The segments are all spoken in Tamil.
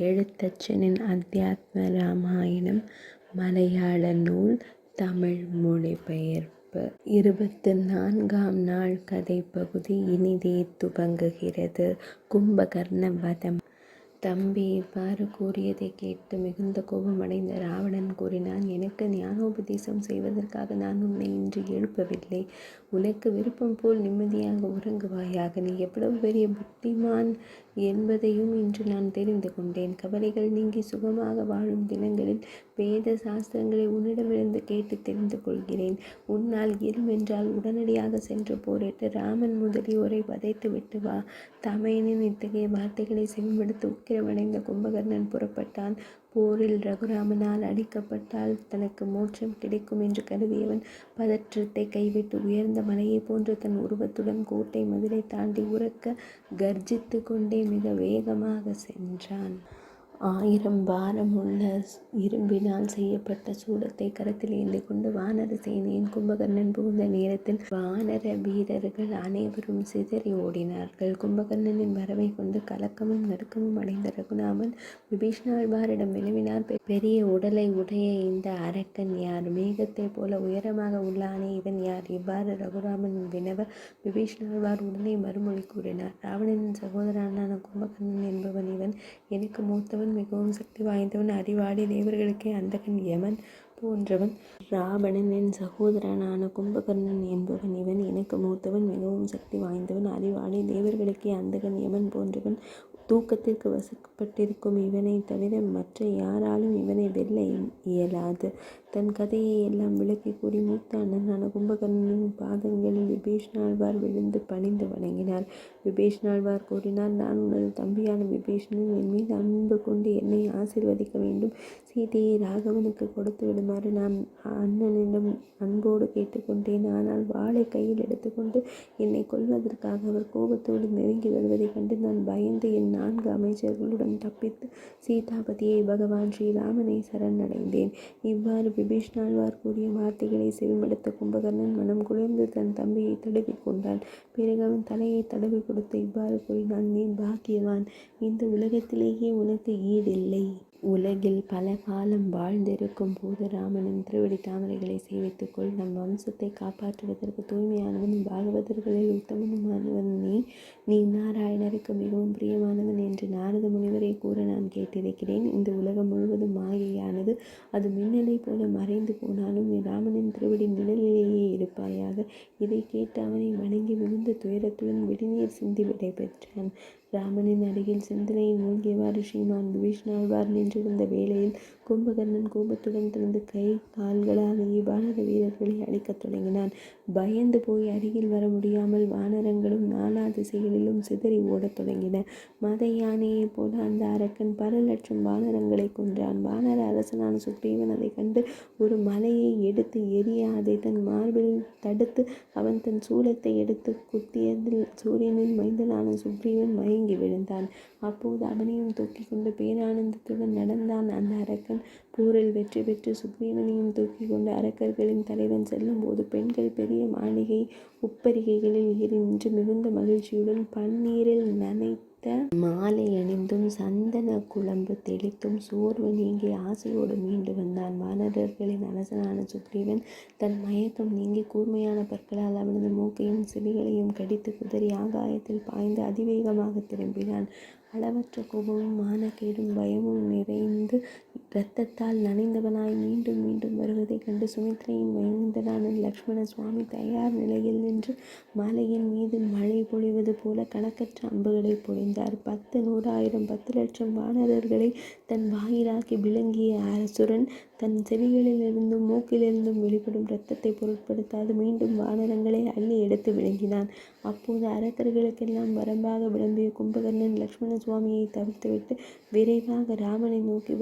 எழுத்தச்சனின் அத்தியாத்ம ராமாயணம் மலையாள நூல் தமிழ் மொழிபெயர்ப்பு. 24ஆம் நாள் கதைப்பகுதி இனிதே துவங்குகிறது. கும்பகர்ண வதம். தம்பி இவ்வாறு கூறியதை கேட்டு மிகுந்த கோபமடைந்த ராவணன் கூறினான், எனக்கு ஞானோபதேசம் செய்வதற்காக நான் உன்னை இன்று எழுப்பவில்லை. உனக்கு விருப்பம் போல் நிம்மதியாக உறங்குவாயாக. நீ எவ்வளவு பெரிய புத்திமான் என்பதையும் இன்று நான் தெரிந்து கொண்டேன். கவலைகள் நீங்கி சுகமாக வாழும் தினங்களில் வேத சாஸ்திரங்களை உன்னிடமிருந்து கேட்டு தெரிந்து கொள்கிறேன். உன்னால் இயலுமென்றால் உடனடியாக சென்று போரிட்டு ராமன் முதலியோரை வதைத்து விட்டு வா. தமையனின் இத்தகைய வார்த்தைகளை செவிமடுத்து உக்கிரமடைந்த கும்பகர்ணன் புறப்பட்டான். போரில் ரகுராமனால் அழிக்கப்பட்டால் தனக்கு மோட்சம் கிடைக்கும் என்று கருதியவன் பதற்றத்தை கைவிட்டு உயர்ந்த மலையை போன்ற தன் உருவத்துடன் கோட்டை மதிலை தாண்டி உரக்க கர்ஜித்து கொண்டே மிக வேகமாக சென்றான். 1000 பாரமுள்ள இரும்பினால் செய்யப்பட்ட சூலத்தை கரத்தில் ஏந்தி கொண்டு வானர சேனையின் கும்பகர்ணன் புகுந்த நேரத்தில் வானர வீரர்கள் அனைவரும் சிதறி ஓடினார்கள். கும்பகர்ணனின் வரவை கொண்டு கலக்கமும் நடுக்கமும் அடைந்த ரகுராமன் விபீஷணாழ்வாரிடம் வினவினார், பெரிய உடலை உடைய இந்த அரக்கன் யார்? மேகத்தை போல உயரமாக உள்ளானே, இவன் யார்? இவ்வாறு ரகுராமன் வினவ விபீஷணாழ்வார் உடனே மறுமொழி கூறினார், ராவணனின் சகோதரனான கும்பகர்ணன் என்பவன் இவன். எனக்கு மூத்தவன், மிகவும் சக்தி வாய்ந்தவன், அறிவாளி, தேவர்களுக்கே அந்தகன், யமன் போன்றவன். ராவணனின் சகோதரனான கும்பகர்ணன் என்பவன் இவன். எனக்கு மூத்தவன், மிகவும் சக்தி வாய்ந்தவன், அறிவாளி, தேவர்களுக்கே அந்தகன், யமன் போன்றவன். தூக்கத்திற்கு வசப்பட்டிருக்கும் இவனை தவிர மற்ற யாராலும் இவனை வெல்ல இயலாது. தன் கதையை எல்லாம் விளக்கி கூறி மூத்த அண்ணனான கும்பகர்ணனின் பாதங்களில் விபீஷணாழ்வார் விழுந்து பணிந்து வணங்கினார். விபீஷணாழ்வார் கூறினார், நான் உனது தம்பியான விபீஷணன். என் மீது அன்பு கொண்டு என்னை ஆசீர்வதிக்க வேண்டும். சீதையை ராகவனுக்கு கொடுத்து விடுமாறு நான் அண்ணனிடம் அன்போடு கேட்டுக்கொண்டேன். ஆனால் வாளை கையில் எடுத்துக்கொண்டு என்னை கொல்வதற்காக அவர் கோபத்தோடு நெருங்கி வருவதைக் கண்டு நான் பயந்து என் 4 அமைச்சர்களுடன் தப்பித்து சீதாபதியை பகவான் ஸ்ரீராமனை சரணடைந்தேன். இவ்வாறு விபீஷணாழ்வார் கூறிய வார்த்தைகளை செவிமடுத்த கும்பகர்ணன் மனம் குளிர்ந்து தன் தம்பியை தடவி கொண்டான். பிறகு அவன் தலையை தடவி கொடுத்து இவ்வாறு கூறினான், நீ பாக்கியவான். இந்த உலகத்திலேயே உனக்கு ஈடில்லை. உலகில் பல காலம் வாழ்ந்திருக்கும் போது ராமனின் திருவடி தாமரைகளை சேவித்துக்கொள். நம் வம்சத்தை காப்பாற்றுவதற்கு தூய்மையானவன், பாகவதர்களில் உத்தமனுமானவன் நீ நாராயணருக்கு மிகவும் பிரியமானவன் என்று நாரத முனிவரை கூற நான் கேட்டிருக்கிறேன். இந்த உலகம் முழுவதும் மாயையானது. அது மின்னலை போல மறைந்து போனாலும் நீ ராமனின் திருவடி நிழலிலேயே இருப்பாயாக. இதை கேட்டு அவனை வணங்கி மிகுந்த துயரத்துடன் விடுநீர் சிந்தி விடை பெற்றான். ராமனின் அருகில் சிந்தனையில் மூழ்கியவாறு ஸ்ரீமான் விபீஷணாழ்வார் நின்றிருந்த வேளையில் கும்பகர்ணன் கோபத்துடன் தனது கை கால்களால் வானர வீரர்களை அழிக்கத் தொடங்கினான். பயந்து போய் அருகில் வர முடியாமல் வானரங்களும் நாலா திசைகளிலும் சிதறி ஓடத் தொடங்கின. மத யானையைப் போல அந்த அரக்கன் பல லட்சம் வானரங்களை கொன்றான். வானர அரசனான சுக்ரீவன் அதை கண்டு ஒரு மலையை எடுத்து எரிய அதை தன் மார்பில் தடுத்து அவன் தன் சூலத்தை எடுத்து குத்தியதில் சூரியனின் மைந்தனான சுக்ரீவன் மயங்கி விழுந்தான். அப்போது அவனையும் தூக்கி கொண்டு பேரானந்தத்துடன் நடந்தான். அந்த அரக்கன் போரில் வெற்றி பெற்று சுக்ரீவனையும் தூக்கி கொண்டு அரக்கர்களின் தலைவன் செல்லும் போது பெண்கள் பெரிய மாளிகை உப்பரிகைகளில் ஏறி நின்று மிகுந்த மகிழ்ச்சியுடன் பன்னீரில் நனைத்த மாலை அணிந்தும் சந்தன குழம்பு தெளித்தும் சோர்வு நீங்கி ஆசையோடு மீண்டு வந்தான். வானரர்களின் அரசனான சுக்ரீவன் தன் மயக்கம் நீங்கி கூர்மையான பற்களால் அவனது மூக்கையும் செவிகளையும் கடித்து குதறி ஆகாயத்தில் பாய்ந்து அதிவேகமாக திரும்பினான். அளவற்ற கோபமும் மானக்கேடும் பயமும் நிறைந்து இரத்தத்தால் நனைந்தவனாய் மீண்டும் மீண்டும் வருவதைக் கண்டு சுமித்ரையின் மைந்தனான லக்ஷ்மண சுவாமி தயார் நிலையில் நின்று மலையின் மீது மழை பொழிவது போல கணக்கற்ற அம்புகளை பொழிந்தார். 10 100 10 லட்சம் வானரர்களை தன் வாயிலாக்கி விளங்கிய அசுரன் தன் செவிகளிலிருந்தும் மூக்கிலிருந்தும் வெளிப்படும் இரத்தத்தை பொருட்படுத்தாது மீண்டும் வானரங்களை அள்ளி எடுத்து விழுங்கினான். அப்போது அரக்கர்களுக்கெல்லாம் வரம்பாக விளம்பிய கும்பகர்ணன் லக்ஷ்மண சுவாமியை தவிர்த்துவிட்டு விரைவாக ராமனை நோக்கி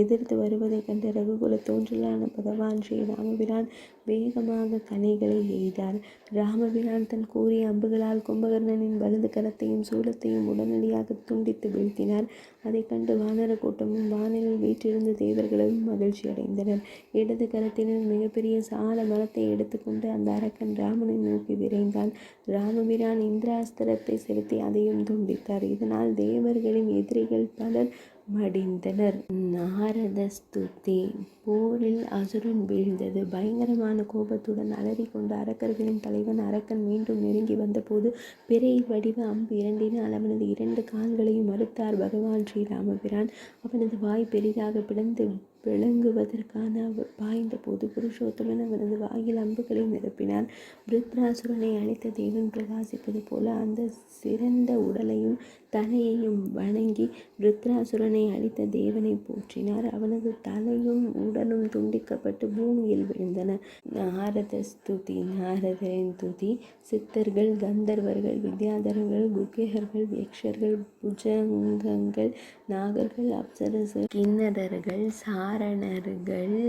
எதிர்த்து வருவதைக் கண்டு ரகுகுல தோன்றலான பகவான் ஸ்ரீ ராமபிரான் வேகமாக கணைகளை எய்தார். ராமபிரான் தன் கூறிய அம்புகளால் கும்பகர்ணனின் வலது கரத்தையும் சூலத்தையும் உடனடியாக துண்டித்து வீழ்த்தினார். அதை கண்டு வானர கூட்டமும் வானில் வீற்றிருந்த தேவர்களும் மகிழ்ச்சி அடைந்தனர். இடது கரத்தினர் மிகப்பெரிய சால மரத்தை எடுத்துக்கொண்டு அந்த அரக்கன் ராமனை நோக்கி விரைந்தான். ராமபிரான் இந்திராஸ்திரத்தை செலுத்தி அதையும் துண்டித்தார். இதனால் தேவர்களின் எதிரிகள் பலர் மடிந்தனர். நாரத ஸ்துதி. போரில் அசுரன் வீழ்ந்தது. பயங்கரமான கோபத்துடன் அலறிக்கொண்ட அரக்கர்களின் தலைவன் அரக்கன் மீண்டும் நெருங்கி வந்தபோது பிறை வடிவ அம்பு இரண்டினால் அவனது 2 கால்களையும் மறுத்தார் பகவான் ஸ்ரீராமபிரான். அவனது வாய் பெரிதாக பிளந்து விளங்குவதற்கான பாய்ந்த போது புருஷோத்தமன் அவனது வாயில் அம்புகளை நிரப்பினார். விருத்ராசுரனை அழித்த தேவன் பிரகாசிப்பது போல அந்த சிறந்த உடலையும் தலையையும் வணங்கி விருத்ராசுரனை அழித்த தேவனை போற்றினார். அவனது தலையும் உடலும் துண்டிக்கப்பட்டு பூமியில் விழுந்தன. நாரத ஸ்துதி. நாரதரின் துதி. சித்தர்கள், கந்தர்வர்கள், வித்யாதரர்கள், குகேகர்கள், யக்ஷர்கள், புஜங்கங்கள், நாகர்கள், அப்சரசர், கிண்ணறர்கள், சாரணர்கள்,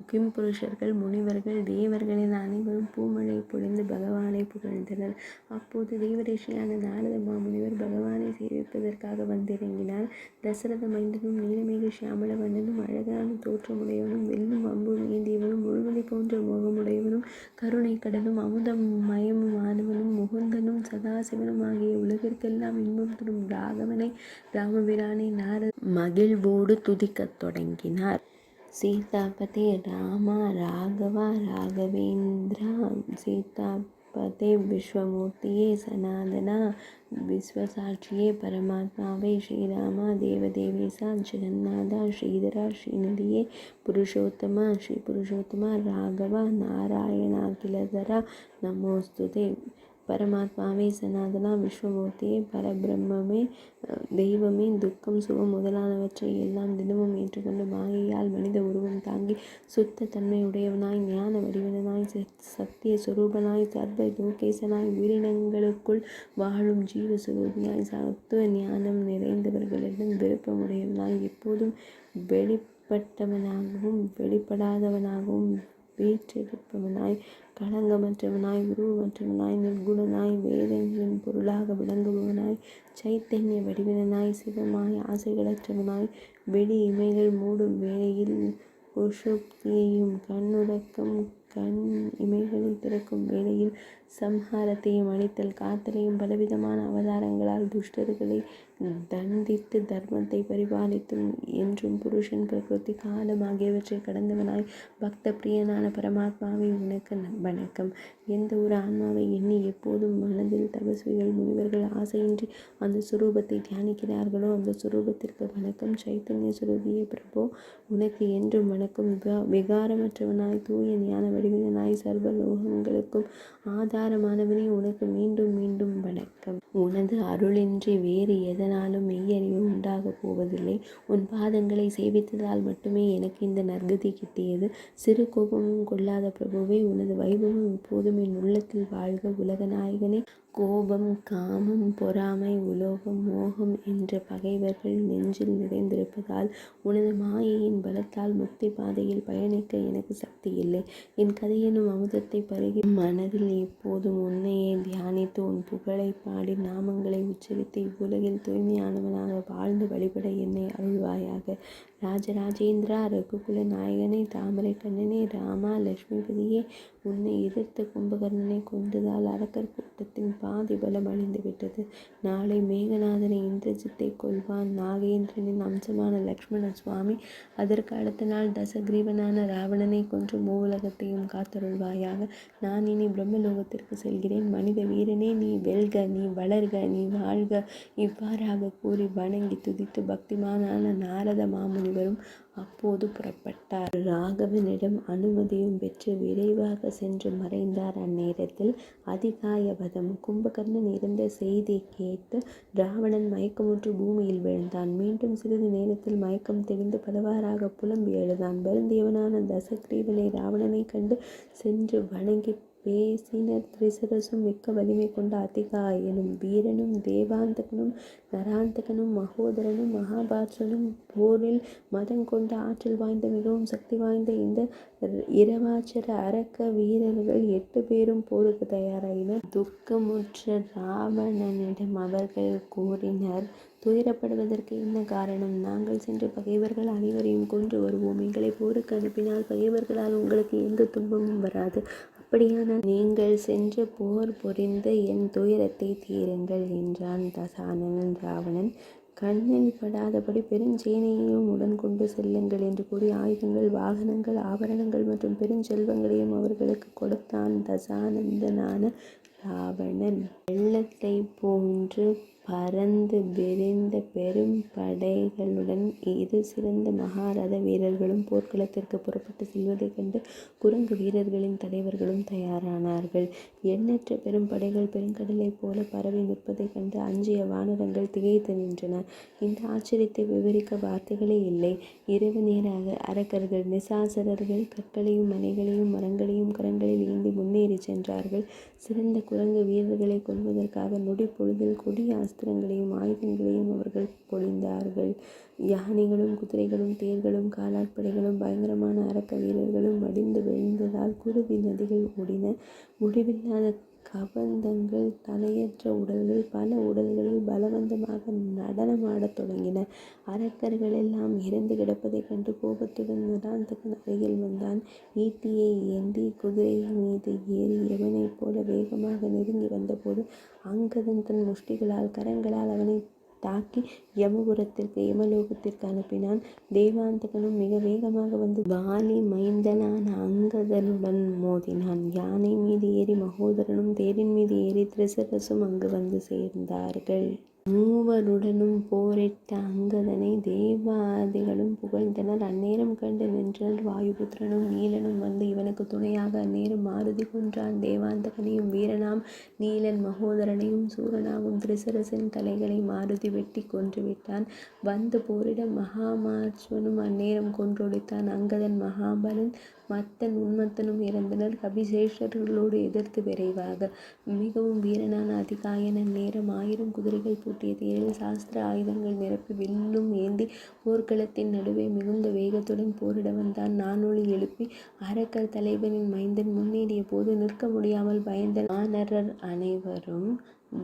கிம்புருஷர்கள், முனிவர்கள், தேவர்கள் என அனைவரும் பூமழை பொழிந்து பகவானை புகழ்ந்தனர். அப்போது தேவரிஷியான நாரத மாமுனிவர் பகவானை சேவிப்பதற்காக வந்திறங்கினார். தசரத மைந்தனும் நீலமேக சியாமள வண்ணனும் அழகான தோற்றமுடையவனும் வெல்லும் அம்பும் ஏந்தியவனும் முழுமதி போன்ற முகமுடையவனும் கருணை கடலும் அமுதம் மயமுமானவனும் முகுந்தனும் சதாசிவனும் ஆகிய உலகிற்கெல்லாம் இன்பம் தரும் ராகவனை ராமபிரானை நாரத மகிழ்வோடு துதிக்கத் தொடங்கினார். சீதாபதே ராமா ராகவா ராகவேந்திரா சீதாபதே விஸ்வமூர்த்தியே சனாதனா விஸ்வசாட்சியே பரமாத்மாவே ஸ்ரீராமா தேவதேவேசா ஜெகநாதா ஸ்ரீதரா ஸ்ரீநிதியே புருஷோத்தமா ஸ்ரீ புருஷோத்தமா ராகவா நாராயணாகிலதரா நமோஸ்துதே பரமாத்மாவே சனாதனா விஸ்வமூர்த்தியே பரபிரம்மே தெய்வமே துக்கம் சுகம் முதலானவற்றை எல்லாம் தினமும் ஏற்றுக்கொண்டு மாயையால் மனித உருவம் தாங்கி சுத்த தன்மை உடையவனாய் ஞான வடிவனாய் சத்திய சுரூபனாய் சர்வ லோகேசனாய் உயிரினங்களுக்குள் வாழும் ஜீவஸ்வரூபியாய் சத்துவ ஞானம் நிறைந்தவர்களிடம் விருப்பமுடையவனாய் எப்போதும் வெளிப்பட்டவனாகவும் வெளிப்படாதவனாகவும் வீற்றிருப்பவனாய் களங்கமற்றவனாய் உருவமற்றவனாய் நிர்குணனாய் வேதங்களின் பொருளாக விளங்குபவனாய் சைத்தன்ய வடிவனாய் சிவமாய் ஆசைகளற்றவனாய் வெளி இமைகள் மூடும் வேளையில் குஷுப்தியையும் கண்ணுறக்கம் கண் இமைகளை திறக்கும் வேளையில் சம்ஹாரத்தையும் அழித்தல் காத்தலையும் பலவிதமான அவதாரங்களால் துஷ்டர்களை தண்டித்து தர்மத்தை பரிபாலித்தும் என்றும் புருஷன் பிரகிருதி காலம் ஆகியவற்றை கடந்தவனாய் பக்த பிரியனான பரமாத்மாவை உனக்கு வணக்கம். எந்த ஒரு ஆன்மாவை எண்ணி எப்போதும் மனதில் தபஸ்விகள் முனிவர்கள் ஆசையின்றி அந்த சுரூபத்தை தியானிக்கிறார்களோ அந்த சுரூபத்திற்கு வணக்கம். சைத்தன்ய சுரூபிய பிரபோ உனக்கு என்றும் வணக்கம். விகாரமற்றவனாய் தூய ஞான வடிவினாய் சர்வ லோகங்களுக்கும் ஆதாரமானவனே உனக்கு மீண்டும் மீண்டும் வணக்கம். உனது அருளின்றி வேறு எதனாலும் மெய்யறிவு உண்டாகப் போவதில்லை. உன் பாதங்களை சேவித்ததால் மட்டுமே எனக்கு இந்த நற்கதி கிட்டியது. சிறு கோபமும் கொள்ளாத பிரபுவே உனது வைபவம் இப்போதும் என் உள்ளத்தில் வாழ்க. உலக நாயகனே, கோபம், காமம், பொறாமை, உலோகம், மோகம் என்ற பகைவர்கள் நெஞ்சில் நிறைந்திருப்பதால் உனது மாயையின் பலத்தால் முக்தி பாதையில் பயணிக்க எனக்கு சக்தி இல்லை. என் கதையெனும் அமுதத்தை பருகி மனதில் எப்போதும் உன்னையே தியானித்து உன் புகழை பாடி நாமங்களை உச்சரித்து இவ்வுலகில் தூய்மையானவனாக வாழ்ந்து வழிபட என்னை அருள்வாயாக. ராஜராஜேந்திரா, ரகுகுல நாயகனே, தாமரை கண்ணனே, ராமா, லட்சுமிபதியே, உன்னை எதிர்த்த கும்பகர்ணனை கொண்டதால் அரக்கர் கூட்டத்தின் பாதி பலம் அழிந்துவிட்டது. நாளை மேகநாதனை இந்திரஜித்தை கொள்வான். நாகேந்திரனின் அம்சமான லக்ஷ்மண சுவாமி அதற்கு அடுத்த நாள் தசகிரீவனான ராவணனை கொன்று மூவுலகத்தையும் காத்தருள்வாயாக. நான் இனி பிரம்மலோகத்திற்கு செல்கிறேன். மனித வீரனே, நீ வெல்க, நீ வளர்க, நீ வாழ்க. இவ்வாறாக கூறி வணங்கி துதித்து பக்திமானான நாரத மாமுனிவரும் அப்போது புறப்பட்டார். ராகவனிடம் அனுமதியும் பெற்று விரைவாக சென்று மறைந்தார். அந்நேரத்தில் அதிகாய வதம். கும்பகர்ணன் இறந்த செய்தி கேட்டு ராவணன் மயக்கமுற்று பூமியில் விழுந்தான். மீண்டும் சிறிது நேரத்தில் மயக்கம் தெளிந்து பலவாறாக புலம்பி எழுதான். வருந்தியவனான தசகிரீவனை ராவணனை கண்டு சென்று வணங்கி பேசினர். திரிசரசும் மிக்க வலிமை கொண்ட அதிகாயனும் வீரனும் தேவாந்தகனும் நராந்தகனும் மகோதரனும் மகாபாத்ரனும் போரில் மதம் கொண்ட ஆற்றல் வாய்ந்த மிகவும் சக்தி வாய்ந்த இந்த இரவாச்சர அரக்க வீரர்கள் 8 பேரும் போருக்கு தயாராயினர். துக்கமுற்ற ராவணனிடம் அவர்கள் கூறினர், துயரப்படுவதற்கு என்ன காரணம்? நாங்கள் சென்று பகைவர்கள் அனைவரையும் கொன்று வருவோம். எங்களை போருக்கு அனுப்பினால் பகைவர்களால் உங்களுக்கு எந்த துன்பமும் வராது. அப்படியான நீங்கள் சென்று போர் புரிந்து என் துயரத்தை தீருங்கள் என்றான் தசானனன். ராவணன் கண்ணில் படாதபடி பெருஞ்சேனையையும் உடன் கொண்டு செல்லுங்கள் என்று கூறி ஆயுதங்கள், வாகனங்கள், ஆபரணங்கள் மற்றும் பெருஞ்செல்வங்களையும் அவர்களுக்கு கொடுத்தான். தசானந்தனான ராவணன் வெள்ளத்தை போன்று பறந்து விரிந்த பெரும் படைகளுடன் இரு சிறந்த மகாரத வீரர்களும் போர்க்களத்திற்கு புறப்பட்டு செல்வதைக் கண்டு குரங்கு வீரர்களின் தலைவர்களும் தயாரானார்கள். எண்ணற்ற பெரும் படைகள் பெருங்கடலைப் போல பரவி நிற்பதைக் கண்டு அஞ்சிய வானரங்கள் திகைத்து நின்றன. இந்த ஆச்சரியத்தை விவரிக்க வார்த்தைகளே இல்லை. இரவு நேர அரக்கர்கள் நிசாசரர்கள் கற்களையும் மலைகளையும் மரங்களையும் கரங்களில் ஏந்தி முன்னேறி சென்றார்கள். சிறந்த குரங்கு வீரர்களை கொள்வதற்காக நொடி பொழுதில் கொடிய அஸ்திரங்களையும் ஆயுதங்களையும் அவர்கள் பொழிந்தார்கள். யானைகளும் குதிரைகளும் தேர்களும் காலாட்படைகளும் பயங்கரமான அரக்க வீரர்களும் மடிந்து விழுந்ததால் குருதி நதிகள் ஓடின. முடிவில்லாத கபந்தங்கள், தலையற்ற உடல்கள் பல உடல்களில் பலவந்தமாக நடனமாடத் தொடங்கின. அரக்கர்கள் எல்லாம் இறந்து கிடப்பதைக் கண்டு கோபத்துடன் நராந்தகன் அருகில் வந்தான். ஈட்டியை ஏந்தி குதிரை மீது ஏறி யமனைப் போல வேகமாக நெருங்கி வந்தபோது அங்கதன் தன் முஷ்டிகளால் கரங்களால் அவனை தாக்கி யமபுரத்திற்கு யமலோகத்திற்கு அனுப்பினான். தேவாந்தகனும் மிக வேகமாக வந்து வாலி மைந்தனான அங்கதனுடன் மோதினான். யானை மீது ஏறி மகோதரனும் தேரின் மீது ஏறி திரிசரசும் அங்கு வந்து சேர்ந்தார்கள். மூவருடனும் போரிட்ட அங்கதனை தேவாதிகளும் புகழ்ந்தனர். அந்நேரம் கண்டு நின்றனர். வாயுபுத்திரனும் நீலனும் வந்து இவனுக்கு துணையாக அந்நேரம் மாருதி கொன்றான். தேவாந்தகனையும் வீரனாம் நீலன் மகோதரனையும் சூரனாகும் திரிசரசின் தலைகளை மாருதி வெட்டி கொன்றுவிட்டான். வந்து போரிட மகாமார்ச்வனும் அந்நேரம் கொன்றொழித்தான். அங்கதன், மகாபலன், மத்தன், உன்மத்தனும் இறந்தனர். கபிசேஷர்களோடு எதிர்த்து விரைவாக மிகவும் வீரனான அதிகாயன் அந்நேரம் 1000 குதிரைகள் பூட்டிய தேரில் சாஸ்திர ஆயுதங்கள் நிரப்பி வில்லும் ஏந்தி போர்க்களத்தின் நடுவே மிகுந்த வேகத்துடன் போரிட வந்தான். நானொலி எழுப்பி அரக்கர் தலைவனின் மைந்தன் முன்னேறிய போது நிற்க முடியாமல் பயந்த வானரர் அனைவரும்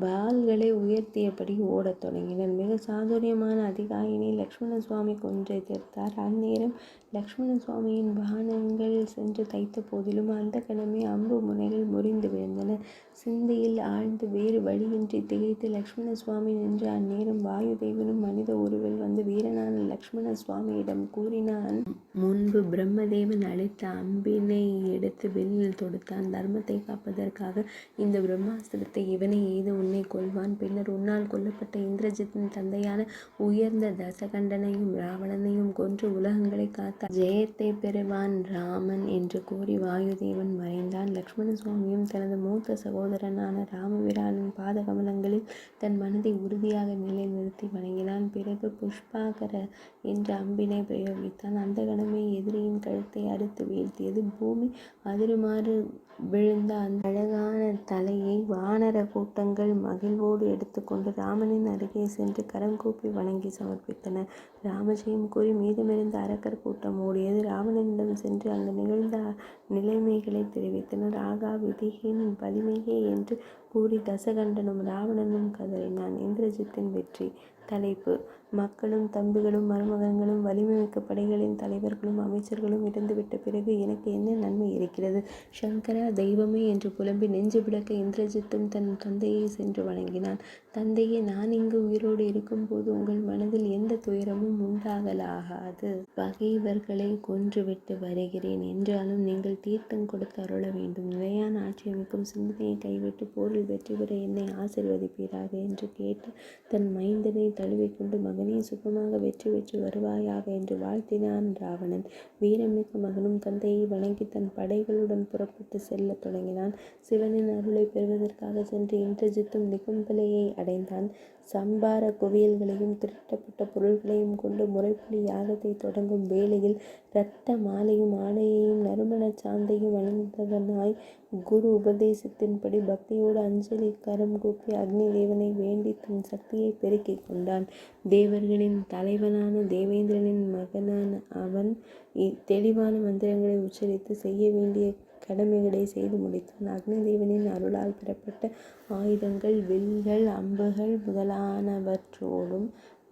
வாள்களை உயர்த்தியபடி ஓடத் தொடங்கினர். மிக சாதுரியமான அதிகாயினை லக்ஷ்மண சுவாமி கொன்றெதிர்த்தார். அந்நேரம் லக்ஷ்மண சுவாமியின் பாணங்கள் சென்று தைத்த போதிலும் அந்த கணமே அம்பு முனைகள் முறிந்து விழுந்தன. சிந்தையில் ஆழ்ந்து வேறு வழியின்றி திகைத்து லக்ஷ்மண சுவாமி நின்று அந்நேரம் வாயுதேவனும் மனித உருவில் வந்து வீரனான லக்ஷ்மண சுவாமியிடம் கூறினான். முன்பு பிரம்மதேவன் அளித்த அம்பினை எடுத்து வில்லில் தொடுத்தான். தர்மத்தை காப்பதற்காக இந்த பிரம்மாஸ்திரத்தை இவனை எய்து உன்னை கொல்வான். பின்னர் உன்னால் கொல்லப்பட்ட இந்திரஜித்தின் தந்தையான உயர்ந்த தசகண்டனையும் ராவணனையும் கொன்று உலகங்களை காத்த ஜெயத்தை பெறுவான் ராமன் என்று கூறி வாயுதேவன் மறைந்தான். லக்ஷ்மண சுவாமியும் தனது மூத்த சகோதரனான ராமபிரானின் பாத கமலங்களில் தன் மனதை உறுதியாக நிலைநிறுத்தி வணங்கினான். பிறகு புஷ்பாகர என்ற அம்பினை பிரயோகித்தான். அந்த கணமே எதிரியின் கழுத்தை அறுத்து வீழ்த்தியது. பூமி அதிருமாறு விழுந்த அந்த அழகான தலையை வானர கூட்டங்கள் மகிழ்வோடு எடுத்துக்கொண்டு ராமனின் அருகே சென்று கரம் கூப்பி வணங்கி சமர்ப்பித்தனர். ராமஜெயம் கூறி மீதமிருந்த அரக்கர் கூட்டம் ஓடியது. ராவணனிடம் சென்று அங்கு நிகழ்ந்த நிலைமைகளை தெரிவித்தனர். ஆகா, விதியின் வலிமையே என்று கூறி தசகண்டனும் ராவணனும் கதறினான். இந்திரஜித்தின் வெற்றி. தலைப்பு: மக்களும் தம்பிகளும் மருமகன்களும் வலிமைமிக்க படைகளின் தலைவர்களும் அமைச்சர்களும் இறந்துவிட்ட பிறகு எனக்கு என்ன நன்மை இருக்கிறது? சங்கரா, தெய்வமே என்று புலம்பி நெஞ்சு விளக்க இந்திரஜித்தும் தன் தந்தையை சென்று வணங்கினான். தந்தையே, நான் இங்கு உயிரோடு இருக்கும்போது உங்கள் மனதில் எந்த துயரமும் உண்டாகலாகாது. பகைவர்களை கொன்றுவிட்டு வருகிறேன். என்றாலும் நீங்கள் தீர்த்தம் கொடுத்து அருள வேண்டும். நிலையான ஆட்சி அமைக்கும் சிந்தனையை கைவிட்டு போரில் வெற்றி பெற என்னை ஆசீர்வதிப்பீராக என்று கேட்டு தன் மைந்தனை தழுவிக்கொண்டு மகனே, சுகமாக வெற்றி பெற்று வருவாயாக என்று வாழ்த்தினான் ராவணன். வீரமிக்க மகனும் தந்தையை வணங்கி தன் படைகளுடன் புறப்பட்டு செல்லத் தொடங்கினான். சிவனின் அருளை பெறுவதற்காக சென்று இந்திரஜித்தும் நிகும்பலையை அடைந்தான். சம்பார குவியல்களையும் திரட்டப்பட்ட பொருள்களையும் கொண்டு முறைப்படி யாகத்தை தொடங்கும் வேளையில் இரத்த மாலையும் ஆடையையும் நறுமணச் சாந்தையும் அணிந்தவனாய் குரு உபதேசத்தின்படி பக்தியோடு அஞ்சலி கரம் கூப்பி அக்னி தேவனை வேண்டி தன் சக்தியை பெருக்கிக் கொண்டான். தேவர்களின் தலைவனான தேவேந்திரனின் மகனான அவன் தெளிவான மந்திரங்களை உச்சரித்து செய்ய வேண்டிய கடமைகளை செய்து முடித்தான். அக்னி தேவனின் அருளால் பெறப்பட்ட ஆயுதங்கள், வில்கள், அம்புகள் முதலானவற்றோடும்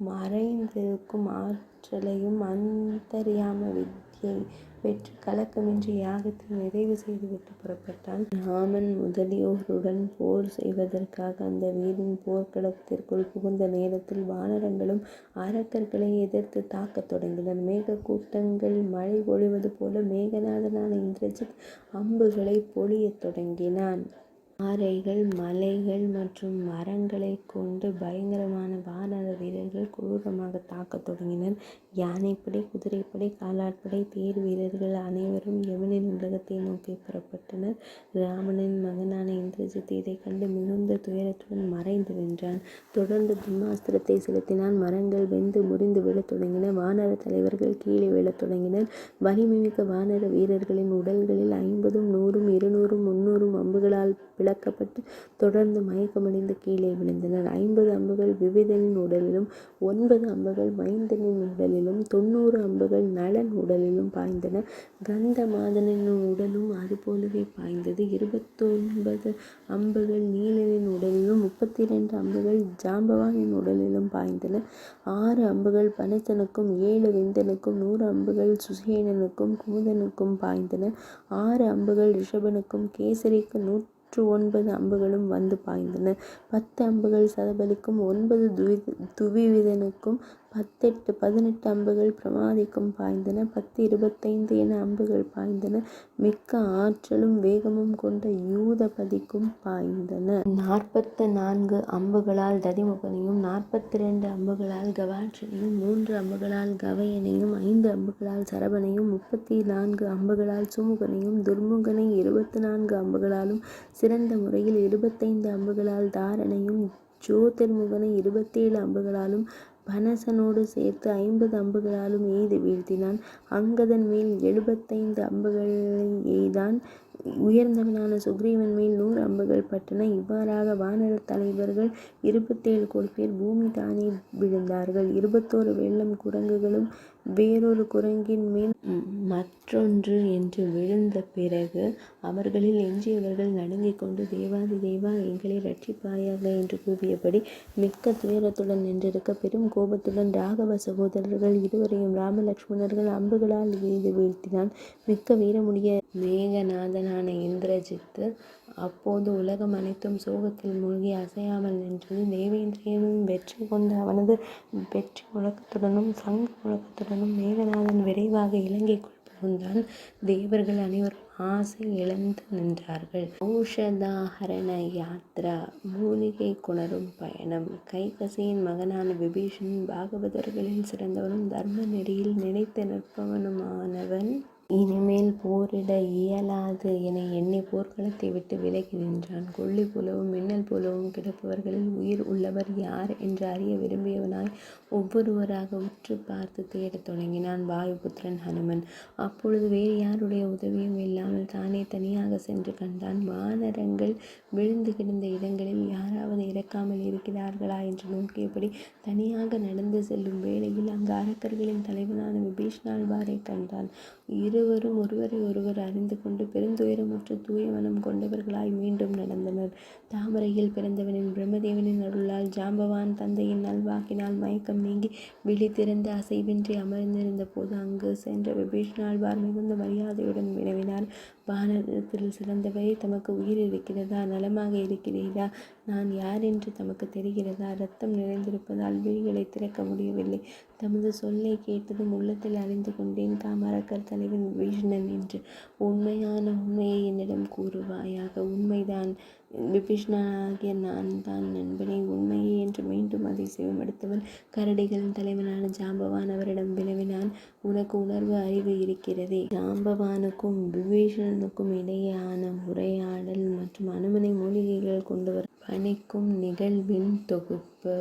மறைந்திருக்கும் ஆற்றலையும் அந்தர்யாம வித்யை பெற்று கலக்கமின்றி யாகத்தை நிறைவு செய்துவிட்டு புறப்பட்டான். ராமன் முதலியோருடன் போர் செய்வதற்காக அந்த வீரன் போர்க்களத்திற்குள் புகுந்த நேரத்தில் வானரங்களும் அரக்கர்களை எதிர்த்து தாக்கத் தொடங்கினர். மேக கூட்டங்கள் மழை பொழிவது போல மேகநாதனான இந்திரஜித் அம்புகளை பொழியத் தொடங்கினான். பாறைகள், மலைகள் மற்றும் மரங்களை கொண்டு பயங்கரமான வானர வீரர்கள் கொடூரமாக தாக்கத் தொடங்கினர். யானைப்படை, குதிரைப்படை, காலாட்படை, தேர் வீரர்கள் அனைவரும் யமனின் உலகத்தை நோக்கி புறப்பட்டனர். ராமனின் மகனான இந்திரஜித் இதைக் கண்டு மிகுந்த துயரத்துடன் மறைந்து நின்றான். தொடர்ந்து பிரம்மாஸ்திரத்தை செலுத்தினான். மரங்கள் வெந்து முறிந்து விழத் தொடங்கின. வானர தலைவர்கள் கீழே விழத் தொடங்கினர். வலிமைமிக்க வானர வீரர்களின் உடல்களில் 50, 100, 200, 300 அம்புகளால் பிளக்கப்பட்டு தொடர்ந்து மயக்கமடைந்து கீழே விழுந்தனர். 50 அம்புகள் விவிதனின் உடலிலும், 9 அம்புகள் மைந்தனின் உடலிலும், 90 அம்புகள் நளன் உடலிலும் பாய்ந்தன. கந்தமாதனின் உடலும் அதுபோலவே பாய்ந்தது. 29 அம்புகள் நீலனின் உடலிலும், 32 அம்புகள் ஜாம்பவானின் உடலிலும் பாய்ந்தன. 6 அம்புகள் பனசனுக்கும், 7 விந்தனுக்கும், 100 அம்புகள் சுசேனனுக்கும் குமுதனுக்கும் பாய்ந்தன. 6 அம்புகள் ரிஷபனுக்கும், கேசரிக்கு 109 அம்புகளும் வந்து பாய்ந்தன. 10 அம்புகள் சதபலிக்கும், 9 துவிவிதனுக்கும், 18 அம்புகள் பிரமாதிக்கும் பாய்ந்தன. 10, 25 என அம்புகள் பாய்ந்தன. மிக்க ஆற்றலும் வேகமும் கொண்ட யூதபதிக்கும் பாய்ந்தன. 44 அம்புகளால் ததிமுகனையும், 42 அம்புகளால் கவாட்சனையும், 3 அம்புகளால் கவயனையும், 5 அம்புகளால் சரபனையும், 34 அம்புகளால் சுமுகனையும், துர்முகனை 24 அம்புகளாலும், சிறந்த முறையில் 25 அம்புகளால் தாரனையும், ஜோதிர்முகனை 27 அம்புகளாலும், பனசனோடு சேர்த்து 50 அம்புகளாலும் எய்து வீழ்த்தினான். அங்கதன் மேல் 75 அம்புகளை எய்தான். உயர்ந்தவனான சுக்ரீவன் மேல் 100 அம்புகள் பட்டன. இவ்வாறாக வானர தலைவர்கள் 27 கோடி பேர் பூமி தானே விழுந்தார்கள். 21 வெள்ளம் குரங்குகளும் வேறொரு குரங்கின் மேல் மற்றொன்று என்று விழுந்த பிறகு அவர்களில் எஞ்சியவர்கள் நடுங்கிக் கொண்டு, தேவாதி தேவா, எங்களை இரட்சிப்பாயாக என்று கூவியபடி மிக்க துயரத்துடன் நின்றிருக்க, பெரும் கோபத்துடன் ராகவ சகோதரர்கள் இருவரையும் ராம லக்ஷ்மணர்கள் அம்புகளால் எய்து வீழ்த்தினான். மிக்க வீரமுடைய மேகநாதனான இந்திரஜித்து அப்போது உலகம் அனைத்தும் சோகத்தில் மூழ்கி அசையாமல் நின்றது. தேவேந்திரியனும் வெற்றி கொண்ட அவனது வெற்றி முழக்கத்துடனும் சங்க முழக்கத்துடனும் மேகநாதன் விரைவாக இலங்கைக்குள் புகுந்தான். தேவர்கள் அனைவரும் ஆசை இழந்து நின்றார்கள். ஔஷதாஹரண யாத்ரா, மூலிகை குணரும் பயணம். கைகசியின் மகனான விபீஷணன் பாகவதர்களில் சிறந்தவனும் தர்ம நெறியில் நிலைத்து நிற்பவனுமானவன் இனிமேல் போரிட இயலாது என எண்ணி போர்க்களத்தை விட்டு விலகி நின்றான். கொள்ளி போலவும் மின்னல் போலவும் கிடப்பவர்களில் உயிர் உள்ளவர் யார் என்று அறிய விரும்பியவனாய் ஒவ்வொருவராக உற்று பார்த்து தேடத் தொடங்கினான். வாயுபுத்திரன் ஹனுமன் அப்பொழுது வேறு யாருடைய உதவியும் இல்லாமல் தானே தனியாக சென்று கண்டான். வானரங்கள் விழுந்து கிடந்த இடங்களில் யாராவது இறக்காமல் இருக்கிறார்களா என்று நோக்கியபடி தனியாக நடந்து செல்லும் வேளையில் அங்கு அரக்கர்களின் தலைவனான விபீஷணாழ்வாரை கண்டான். இருவரும் ஒருவரை ஒருவர் அறிந்து கொண்டு பெருந்துயரமுற்று தூய மனம் கொண்டவர்களாய் மீண்டும் நடந்தனர். தாமரையில் பிறந்தவனின் பிரம்மதேவனின் அருளால் ஜாம்பவான் தந்தையின் நல்வாக்கினால் மயக்கம் நீங்கி விழித்திறந்து அசைவின்றி அமர்ந்திருந்த போது அங்கு சென்ற விபீஷணாழ்வார் மிகுந்த மரியாதையுடன் வினவினார். வானரத்தில் சிறந்தவரே, தமக்கு உயிர் இருக்கிறதா? நலமாக இருக்கிறீரா? நான் யார் என்று தமக்கு தெரிகிறதா? இரத்தம் நிறைந்திருப்பதால் விழிகளை திறக்க முடியவில்லை. தமது சொல்லை கேட்டதும் உள்ளத்தில் அறிந்து கொண்டேன், தாம் அரக்கர் தலைவன் விபீஷணன் என்று. உண்மையான உண்மையை என்னிடம் கூறுவாயாக. உண்மைதான் விபீஷணனாகிய நான் தான் நண்பனே, உண்மையே என்று மீண்டும் அதிசயம் எடுத்தவன் கரடிகளின் தலைவனான ஜாம்பவான் அவரிடம் வினவினான். உனக்கு உணர்வு அறிவு இருக்கிறதே. ஜாம்பவானுக்கும் விபீஷணனுக்கும் இடையேயான உரையாடல் மற்றும் அனுமனை மூலிகைகள் கொண்டு வர பணிக்கும் நிகழ்வின் தொகுப்பு.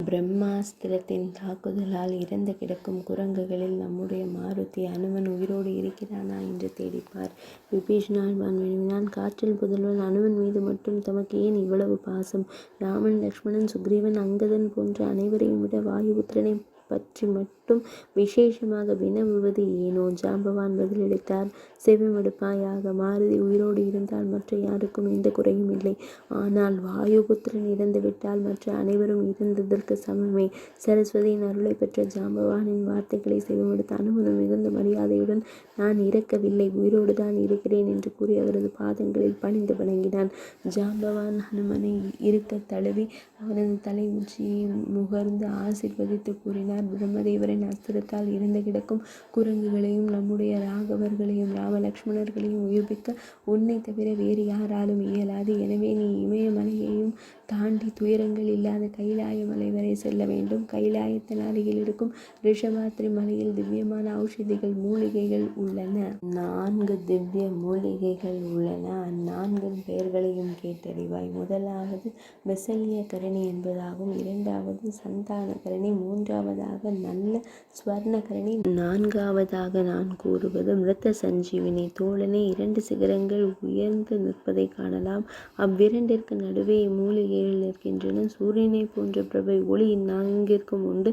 பிரம்மாஸ்திரத்தின் தாக்குதலால் இறந்து கிடக்கும் குரங்குகளில் நம்முடைய மாருதி அனுமன் உயிரோடு இருக்கிறானா என்று தேடிப்பார். விபீஷணாழ்வான் வினவினான். காற்றில் புதல்வன் அனுமன் மீது மட்டும் தமக்கு ஏன் இவ்வளவு பாசம்? ராமன், லக்ஷ்மணன், சுக்ரீவன், அங்கதன் போன்ற அனைவரையும் விட வாயுபுத்திரனை பற்றி மட்டும் விசேஷமாக வினவுவது ஏனோ? ஜாம்பவான் பதிலளித்தார், செவிமடுப்பாயாக. மாருதி உயிரோடு இருந்தால் மற்ற யாருக்கும் எந்த குறையும் இல்லை. ஆனால் வாயுபுத்திரன் இறந்துவிட்டால் மற்ற அனைவரும் இறந்ததற்கு சமமே. சரஸ்வதியின் அருளை பெற்ற ஜாம்பவானின் வார்த்தைகளை செவிமடுத்த அனுமன் மிகுந்த மரியாதையுடன், நான் இறக்கவில்லை, உயிரோடுதான் இருக்கிறேன் என்று கூறி அவரது பாதங்களில் பணிந்து வணங்கினான். ஜாம்பவான் ஹனுமனை இருக்க தழுவி அவனது தலை உச்சியை முகர்ந்து ஆசீர்வதித்து கூறினார், பிரம்மதேவரின் அஸ்திரத்தால் இறந்து கிடக்கும் குரங்குகளையும் நம்முடைய ராகவர்களையும் ராமலக்ஷ்மணர்களையும் உயிர்ப்பிக்க உன்னை தவிர வேறு யாராலும் இயலாது. எனவே நீ இமயமலையையும் தாண்டி துயரங்கள் இல்லாத கைலாய மலை வரை செல்ல வேண்டும். கைலாயத்தின் அருகில் இருக்கும் ரிஷபாத்ரி மலையில் திவ்யமான ஔஷதிகள் மூலிகைகள் உள்ளன. 4 திவ்ய மூலிகைகள் உள்ளன. அந்நான்கின் பெயர்களையும் கேட்டறிவாய். முதலாவது பெசல்ய கரணி என்பதாகும். 2வது சந்தான கரணி. 3வதாக நல்ல ஸ்வர்ண கரணி. 4வதாக நான் கூறுவது மிருத்த சஞ்சீவினி. தோழனே, 2 சிகரங்கள் உயர்ந்து நிற்பதை காணலாம். அவ்விரண்டிற்கு நடுவே இம்மூலிகைகள் நிற்கின்றன. சூரியனை போன்ற பிரபை ஒளி இந்நான்கிற்கும் உண்டு.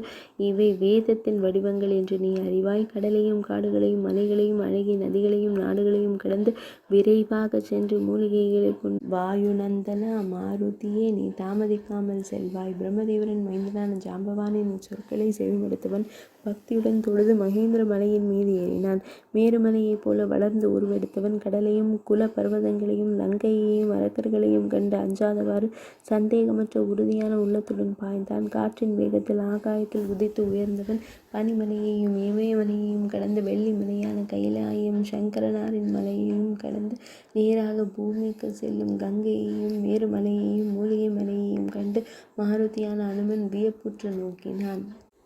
இவை வேதத்தின் வடிவங்கள் என்று நீ அறிவாய். கடலையும் காடுகளையும் மலைகளையும் அழகிய நதிகளையும் நாடுகளையும் கடந்து விரைவாக சென்று மூலிகைகளை கொண்டு வாயுநந்தன மாருதியே, நீ தாமதிக்காமல் செல்வாய். பிரம்மதேவரின் மைந்தனான ஜாம்பவானின் சொற்களை செவிமடுத்தவன் பக்தியுடன் தொழுது மகேந்திர மலையின் மீது ஏறினான். மேருமலையைப் போல வளர்ந்து உருவெடுத்தவன் கடலையும் குல பர்வதங்களையும் லங்கையையும் அரக்கர்களையும் கண்டு அஞ்சாதவாறு சந்தேகமற்ற உறுதியான உள்ளத்துடன் பாய்ந்தான். காற்றின் வேகத்தில் ஆகாயத்தில் உதித்து உயர்ந்தவன் பனிமலையையும் இமயமலையையும் கடந்து வெள்ளி மலையான கைலாயம் சங்கரனாரின் மலையையும் கடந்து நேராக பூமிக்கு செல்லும் கங்கையையும் மேருமலையையும் மூலிகை மலையையும் கண்டு மாருதியான அனுமன் வியப்புற்று நோக்கினான்.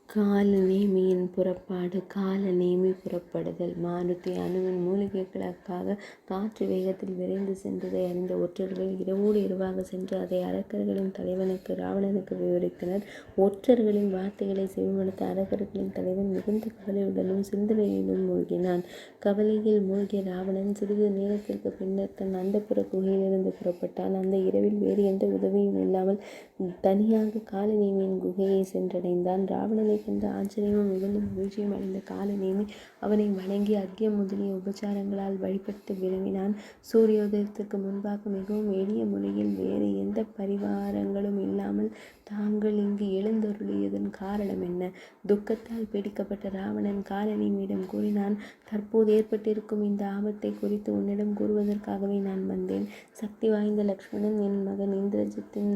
கால நேமியின் புறப்பாடு. கால நேமி புறப்படுதல். மாருதி அனுமன் மூலிகைகளுக்காக காற்று வேகத்தில் விரைந்து சென்றதை அறிந்த ஒற்றர்கள் இரவோடு இரவாக சென்று அதை அரக்கர்களின் தலைவனுக்கு ராவணனுக்கு விவரித்தனர். ஒற்றர்களின் வார்த்தைகளை செவிமடுத்த அரக்கர்களின் தலைவன் மிகுந்த கவலையுடனும் சிந்தனையிலும் மூழ்கினான். கவலையில் மூழ்கிய ராவணன் சிறிது நேரத்திற்கு பின்னர் தன் அந்தப்புற குகையிலிருந்து புறப்பட்டான். அந்த இரவில் வேறு எந்த உதவியும் இல்லாமல் தனியாக காலநேமியின் குகையை சென்றடைந்தான். ராவணனை கண்டு ஆச்சரியமும் மிகுந்த மகிழ்ச்சியும் அடைந்த காலநேமி அவனை வணங்கி அர்க்கியம் முதலிய உபச்சாரங்களால் வழிபட்டு வினவினான். சூரியோதயத்திற்கு முன்பாக மிகவும் எளிய மொழியில் வேறு எந்த பரிவாரங்களும் இல்லாமல் தாங்கள் இங்கு எழுந்தருளியதன் காரணம் என்ன? துக்கத்தால் பீடிக்கப்பட்ட ராவணன் காலநேமியிடம் கூறினான், தற்போது ஏற்பட்டிருக்கும் இந்த ஆபத்தை குறித்து உன்னிடம் கூறுவதற்காகவே நான் வந்தேன். சக்தி வாய்ந்த லக்ஷ்மணன் என் மகன் இந்திரஜித்தின்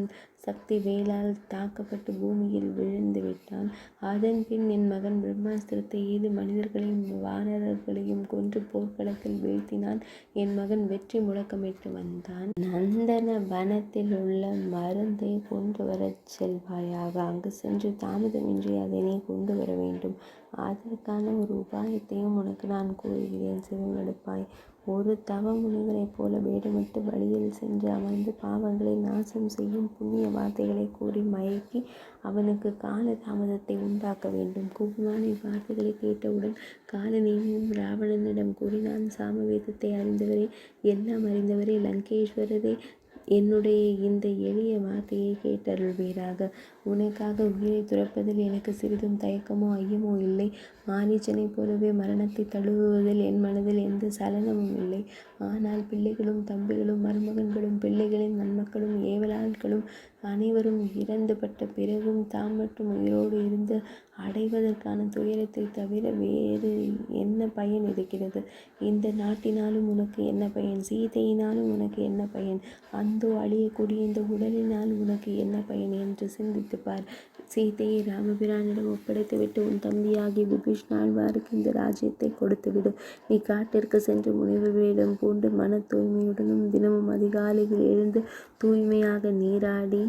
சக்தி வேலால் தாக்கப்பட்டு பூமியில் விழுந்து விட்டான். அதன் பின் என் மகன் பிரம்மாஸ்திரத்தை எய்து மனிதர்களையும் வானரர்களையும் கொன்று போர்க்களத்தில் வீழ்த்தினான். என் மகன் வெற்றி முழக்கமிட்டு வந்தான். நந்தன வனத்தில் உள்ள மருந்தை கொண்டு வரச் செல்வாயாக. அங்கு சென்று தாமதமின்றி அதனை கொண்டு வர வேண்டும். அதற்கான ஒரு உபாயத்தையும் உனக்கு நான் கூறுகிறேன், செவிமடுப்பாய். ஒரு தவ முனிவரைப் போல வேடமிட்டு வழியில் சென்று அமர்ந்து பாவங்களை நாசம் செய்யும் புண்ணிய வார்த்தைகளை கூறி மயக்கி அவனுக்கு கால தாமதத்தை உண்டாக்க வேண்டும். குபுமான் இவ்வார்த்தைகளை கேட்டவுடன் காலநேமியும் ராவணனிடம் கூறினான், சாமவேதத்தை அறிந்தவரே, எல்லாம் அறிந்தவரே, லங்கேஸ்வரரே, என்னுடைய இந்த எளிய வார்த்தையை கேட்டருள்வீராக. உனக்காக உயிரை துறப்பதில் எனக்கு சிறிதும் தயக்கமோ ஐயமோ இல்லை. மாரீச்சனைப் போலவே மரணத்தை தழுவுவதில் என் மனதில் எந்த சலனமும் இல்லை. ஆனால் பிள்ளைகளும் தம்பிகளும் மருமகன்களும் பிள்ளைகளின் நன்மக்களும் ஏவலாட்களும் அனைவரும் இறந்துபட்ட பிறகும் தாம் மட்டும் உயிரோடு இருந்து அடைவதற்கான துயரத்தை தவிர வேறு என்ன பயன் இருக்கிறது? இந்த நாட்டினாலும் உனக்கு என்ன பயன்? சீதையினாலும் உனக்கு என்ன பயன்? அந்தோ அழியக்கூடிய இந்த உடலினால் உனக்கு என்ன பயன் என்று சிந்தித்துப்பார். சீதையை ராமபிரானிடம் ஒப்படைத்துவிட்டு உன் தம்பியாகி விபீஷ்ணாழ்வாருக்கு இந்த ராஜ்யத்தை கொடுத்துவிடு. நீ காட்டிற்கு சென்று முனிவர் வேடம் பூண்டு மன தூய்மையுடனும் தினமும் அதிகாலையில் எழுந்து தூய்மையாக நீராடி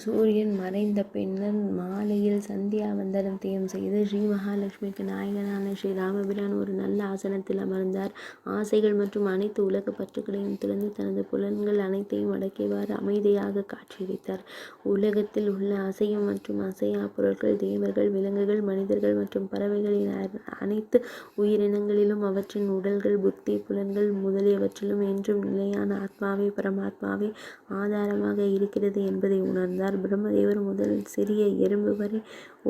சூரியன் மறைந்த பின்னர் மாலையில் சந்தியா வந்தனத்தையும் செய்து ஸ்ரீ மகாலட்சுமிக்கு நாயகனான ஸ்ரீ ராமபிரான் ஒரு நல்ல ஆசனத்தில் அமர்ந்தார். ஆசைகள் மற்றும் அனைத்து உலக பற்றுக்களையும் துறந்து தனது புலன்கள் அனைத்தையும் அடக்கியவாறு அமைதியாக காட்சியளித்தார். உலகத்தில் உள்ள அசையும் மற்றும் அசை அசையா பொருட்கள், தேவர்கள், விலங்குகள், மனிதர்கள் மற்றும் பறவைகளின் அனைத்து உயிரினங்களிலும் அவற்றின் உடல்கள், புத்தி, புலன்கள் முதலியவற்றிலும் என்றும் நிலையான ஆத்மாவே பரமாத்மாவே ஆதாரமாக இருக்கிறது என்பதை உணர்ந்தார். பிரம்மதேவர் முதல் சிறிய எறும்பு வரை